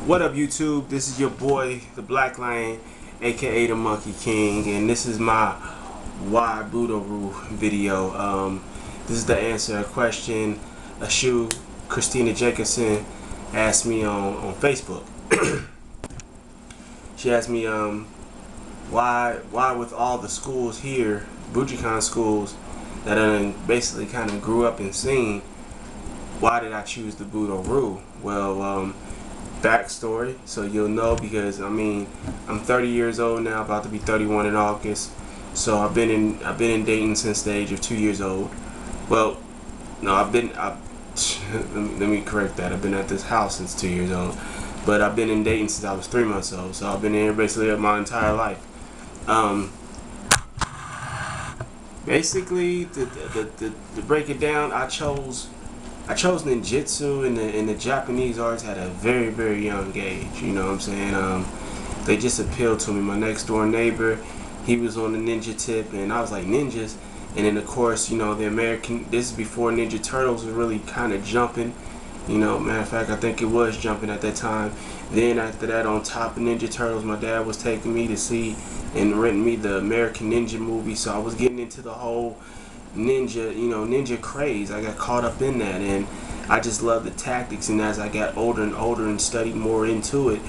What up, YouTube? This is your boy, the Black Lion, aka the Monkey King, and this is my Why Budo Ryu video. This is the answer to a question Anshu Christa Jacobson asked me on Facebook. She asked me why with all the schools here, Bujinkan schools that I basically kind of grew up and seen, why did I choose the Budo Ryu? Well, backstory, so you'll know, because I mean, I'm 30 years old now, about to be 31 in August. So I've been in Dayton since the age of 2 years old. Well, no, let me correct that. I've been at this house since 2 years old, but I've been in Dayton since I was 3 months old. So I've been here basically my entire life. Basically, to break it down, I chose ninjutsu and the Japanese arts at a very young age. You know what I'm saying? They just appealed to me. My next door neighbor, he was on the ninja tip, and I was like, ninjas. And then of course, you know, the American. This is before Ninja Turtles was really kind of jumping. You know, matter of fact, I think it was jumping at that time. Then after that, on top of Ninja Turtles, my dad was taking me to see and renting me the American Ninja movie. So I was getting into the whole ninja craze. I got caught up in that, and I just loved the tactics. And as I got older and older and studied more into it,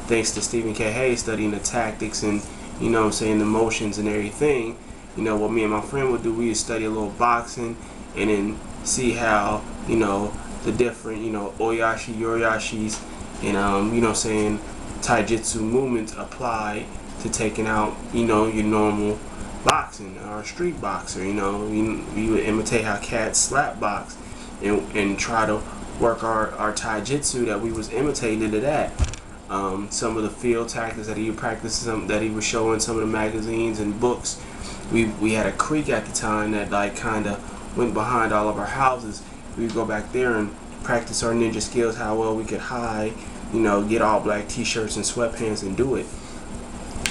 thanks to Stephen K. Hayes, studying the tactics and, you know what I'm saying, the motions and everything, you know, what me and my friend would do, we would study a little boxing and then see how, you know, the different, you know, oyashi, yoriyashis, and you know, saying taijutsu movements apply to taking out, you know, your normal boxing or a street boxer. You know, we would imitate how cats slap box and try to work our taijutsu that we was imitating into that. Some of the field tactics that he would practice, that he was showing some of the magazines and books. We had a creek at the time that like kind of went behind all of our houses. We would go back there and practice our ninja skills, how well we could hide, you know, get all black t-shirts and sweatpants and do it.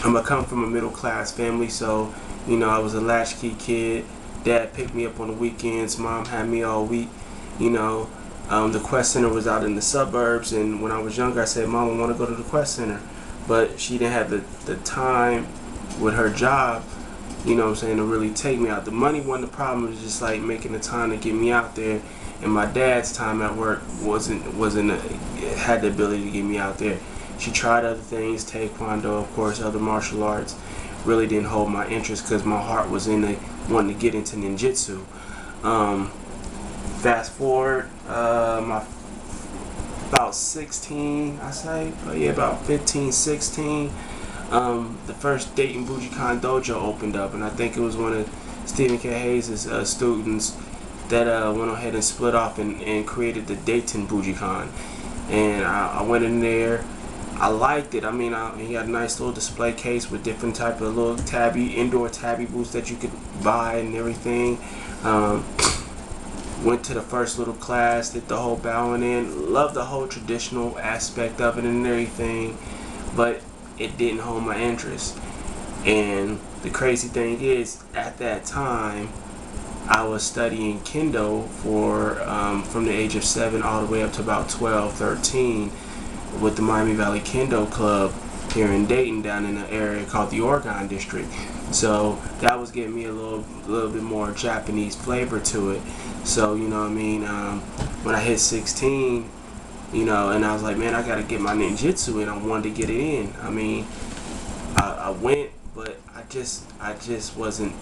I come from a middle class family, so, you know, I was a latchkey kid. Dad picked me up on the weekends. Mom had me all week. You know, the Quest Center was out in the suburbs, and when I was younger, I said, Mom, I want to go to the Quest Center. But she didn't have the time with her job, you know what I'm saying, to really take me out. The money wasn't the problem. It was just like making the time to get me out there. And my dad's time at work had the ability to get me out there. She tried other things, taekwondo, of course, other martial arts. Really didn't hold my interest because my heart was in wanting to get into ninjutsu. Fast forward, about 16, I say, but yeah, about 15, 16. The first Dayton Bujinkan dojo opened up, and I think it was one of Stephen K. Hayes' students that went ahead and split off and created the Dayton Bujinkan. And I went in there. I liked it. I mean, he had a nice little display case with different type of little indoor tabby boots that you could buy and everything. Went to the first little class, did the whole bowing in. Loved the whole traditional aspect of it and everything, but it didn't hold my interest. And the crazy thing is, at that time, I was studying Kendo for from the age of 7 all the way up to about 12, 13 with the Miami Valley Kendo Club here in Dayton, down in an area called the Oregon District. So that was giving me a little bit more Japanese flavor to it. So, you know what I mean, when I hit 16, you know, and I was like, man, I gotta get my ninjutsu in. I wanted to get it in. I mean, I went, but I just wasn't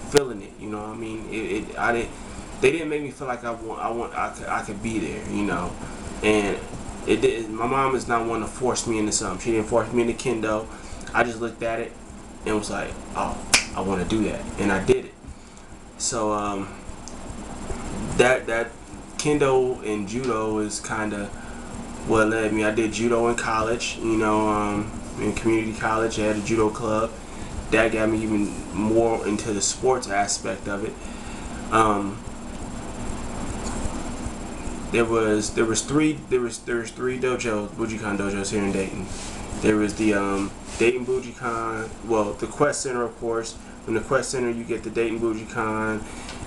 feeling it. You know what I mean? They didn't make me feel like I could be there. You know, and it did. My mom is not one to force me into something. She didn't force me into kendo. I just looked at it and was like, oh, I want to do that, and I did it. So that kendo and judo is kind of what led me. I did judo in college. You know, in community college, I had a judo club. That got me even more into the sports aspect of it. There was three dojos, Bujinkan dojos here in Dayton. There was the Dayton Bujinkan, well, the Quest Center, of course. From the Quest Center, you get the Dayton Bujinkan.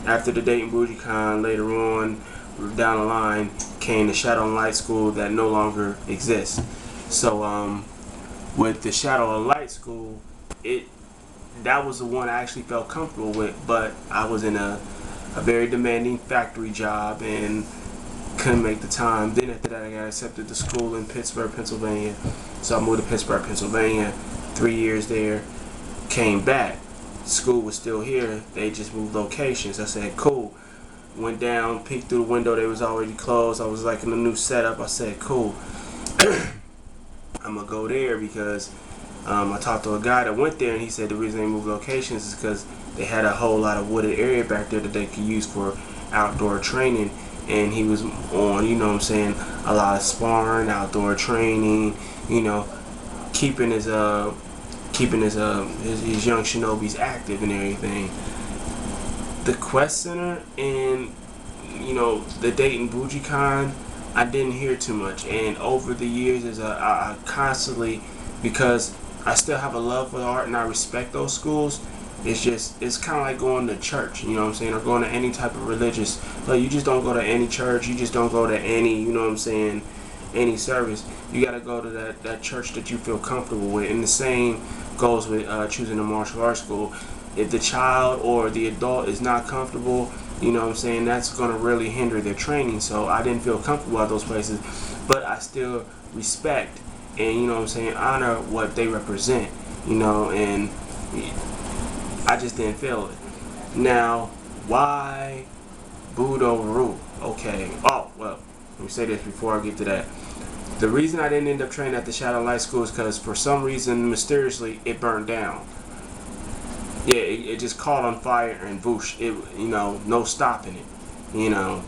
After the Dayton Bujinkan, later on, down the line came the Shadow and Light School that no longer exists. So with the Shadow and Light School, that was the one I actually felt comfortable with, but I was in a very demanding factory job and couldn't make the time. Then after that, I got accepted to school in Pittsburgh, Pennsylvania. So I moved to Pittsburgh, Pennsylvania, 3 years there, came back. School was still here, they just moved locations. I said, cool. Went down, peeked through the window, they was already closed. I was like in a new setup. I said, cool. I'm gonna go there because I talked to a guy that went there and he said the reason they moved locations is because they had a whole lot of wooded area back there that they could use for outdoor training. And he was on, you know what I'm saying, a lot of sparring, outdoor training, you know, keeping his young shinobis active and everything. The Quest Center and, you know, the Dayton Bujicon, I didn't hear too much. And over the years, I constantly, because I still have a love for the art and I respect those schools, it's kind of like going to church, you know what I'm saying, or going to any type of religious, like you just don't go to any church, you just don't go to any, you know what I'm saying, any service. You got to go to that church that you feel comfortable with. And the same goes with choosing a martial arts school. If the child or the adult is not comfortable, you know what I'm saying, that's going to really hinder their training. So I didn't feel comfortable at those places, but I still respect and, you know what I'm saying, honor what they represent, you know, and I just didn't feel it. Now, why Budo Ryu? Okay. Oh, well, let me say this before I get to that. The reason I didn't end up training at the Shadow Light School is because for some reason, mysteriously, it burned down. Yeah, it just caught on fire and whoosh, it, you know, no stopping it. You know,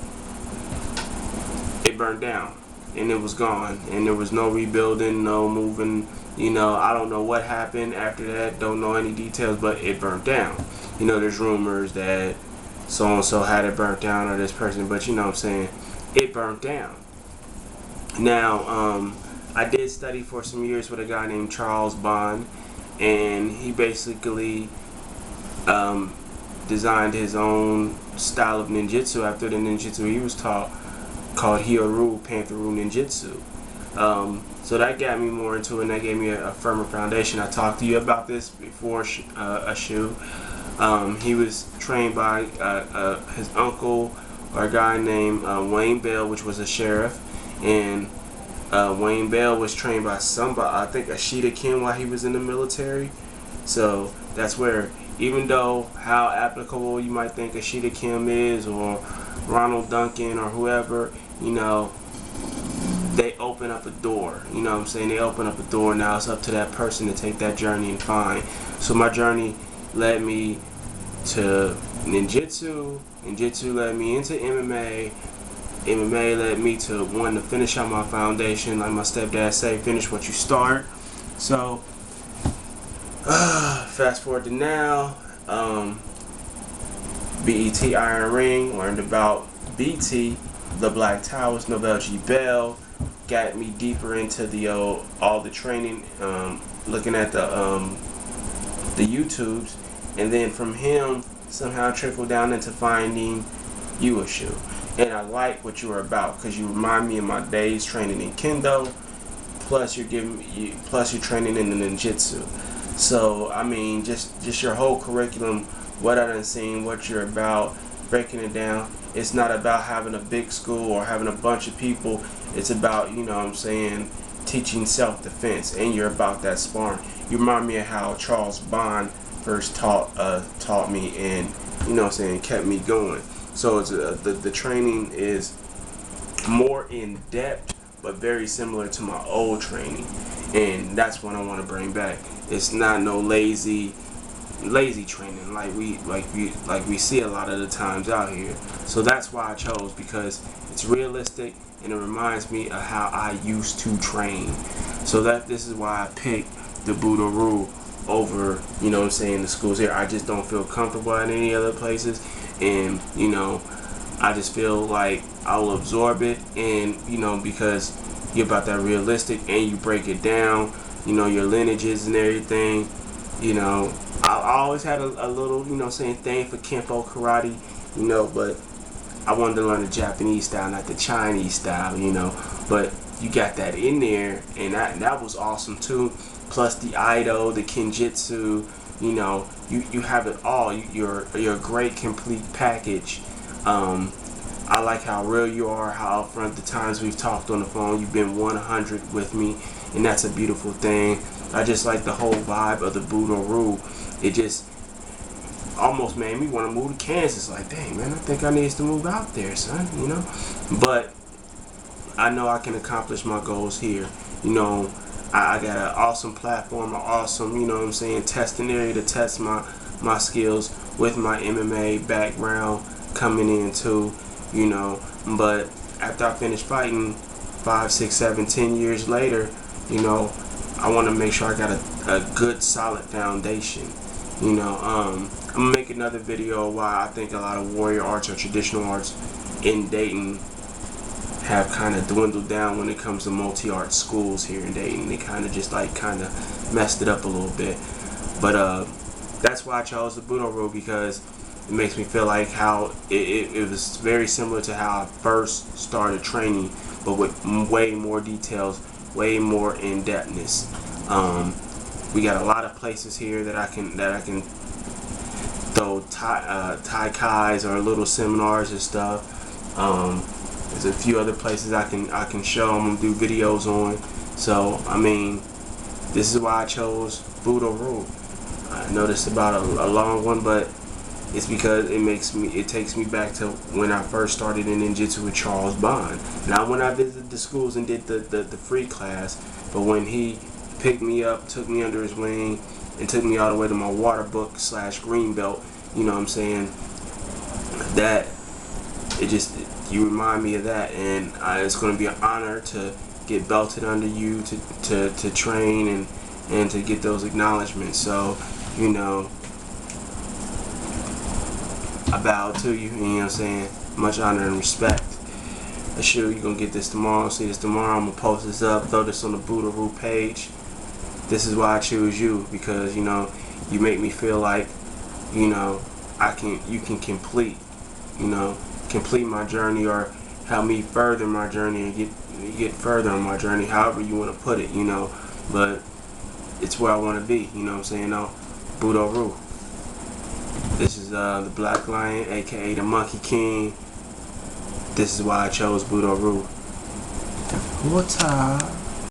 it burned down and it was gone, and there was no rebuilding, no moving. You know, I don't know what happened after that, don't know any details, but it burnt down. You know, there's rumors that so-and-so had it burnt down or this person, but you know what I'm saying, it burnt down. Now, I did study for some years with a guy named Charles Bond, and he basically designed his own style of ninjutsu after the ninjutsu he was taught, called Hyoru Panther-Ru Ninjutsu. So that got me more into it, and that gave me a firmer foundation. I talked to you about this before, Anshu. He was trained by his uncle, or a guy named Wayne Bell, which was a sheriff, and Wayne Bell was trained by somebody, I think Ashita Kim, while he was in the military. So that's where, even though how applicable you might think Ashita Kim is, or Ronald Duncan, or whoever, you know, they open up a door, you know what I'm saying, they open up a door. Now it's up to that person to take that journey and find. So my journey led me to ninjutsu, ninjutsu led me into MMA, MMA led me to wanting to finish out my foundation, like my stepdad say, finish what you start. So fast forward to now, BET Iron Ring, learned about BT, the Black Towers, Nobel G. Bell, got me deeper into the all the training, looking at the YouTubes, and then from him somehow trickled down into finding you, Anshu. And I like what you are about, because you remind me of my days training in Kendo, plus you're training in the ninjutsu. So I mean, just your whole curriculum, what I done seen, what you're about, breaking it down. It's not about having a big school or having a bunch of people. It's about, you know what I'm saying, teaching self-defense, and you're about that sparring. You remind me of how Charles Bond first taught me, and, you know what I'm saying, kept me going. So it's the training is more in depth, but very similar to my old training, and that's what I want to bring back. It's not no lazy training like we see a lot of the times out here. So that's why I chose, because it's realistic and it reminds me of how I used to train. So this is why I picked the Budo Ryu over, you know what I'm saying, the schools here. I just don't feel comfortable at any other places, and you know, I just feel like I will absorb it, and you know, because you're about that realistic and you break it down, you know, your lineages and everything. You know, I always had a little, you know, saying thing for Kempo karate, you know, but I wanted to learn the Japanese style, not the Chinese style, you know. But you got that in there, and that was awesome too. Plus the Aido, the Kenjutsu, you know, you have it all. You're a great complete package. I like how real you are, how upfront. The times we've talked on the phone, you've been 100 with me, and that's a beautiful thing. I just like the whole vibe of the Budo Ryu. It just almost made me want to move to Kansas. Like, dang, man, I think I need to move out there, son, you know? But I know I can accomplish my goals here. You know, I got an awesome platform, an awesome, you know what I'm saying, testing area to test my skills with my MMA background coming in too, you know. But after I finish fighting 5, 6, 7, 10 years later, you know, I want to make sure I got a good solid foundation. You know, I'm gonna make another video why I think a lot of warrior arts or traditional arts in Dayton have kind of dwindled down when it comes to multi-art schools here in Dayton. They kind of just like kind of messed it up a little bit. But that's why I chose the Budo Ryu, because it makes me feel like how it was very similar to how I first started training, but with way more details, way more in-depthness. We got a lot of places here that I can throw tai-kais or little seminars and stuff. There's a few other places I can show them and do videos on. So I mean, this is why I chose Budo Ryu. I know this is about a long one, but it's because it takes me back to when I first started in ninjutsu with Charles Bond. Not when I visited the schools and did the free class, but when he picked me up, took me under his wing, and took me all the way to my water book / green belt. You know what I'm saying? That you remind me of that, and it's going to be an honor to get belted under you, to train and to get those acknowledgments. So, you know, I bow to you, you know what I'm saying? Much honor and respect. Sure, you're going to get this tomorrow. See this tomorrow. I'm going to post this up, throw this on the Budo Ryu page. This is why I choose you, because, you know, you make me feel like, you know, you can complete my journey, or help me further my journey and get further on my journey, however you want to put it, you know. But it's where I want to be, you know what I'm saying? No, Budo Ryu. This is the Black Lion, aka the Monkey King. This is why I chose Budo Ryu. What's up?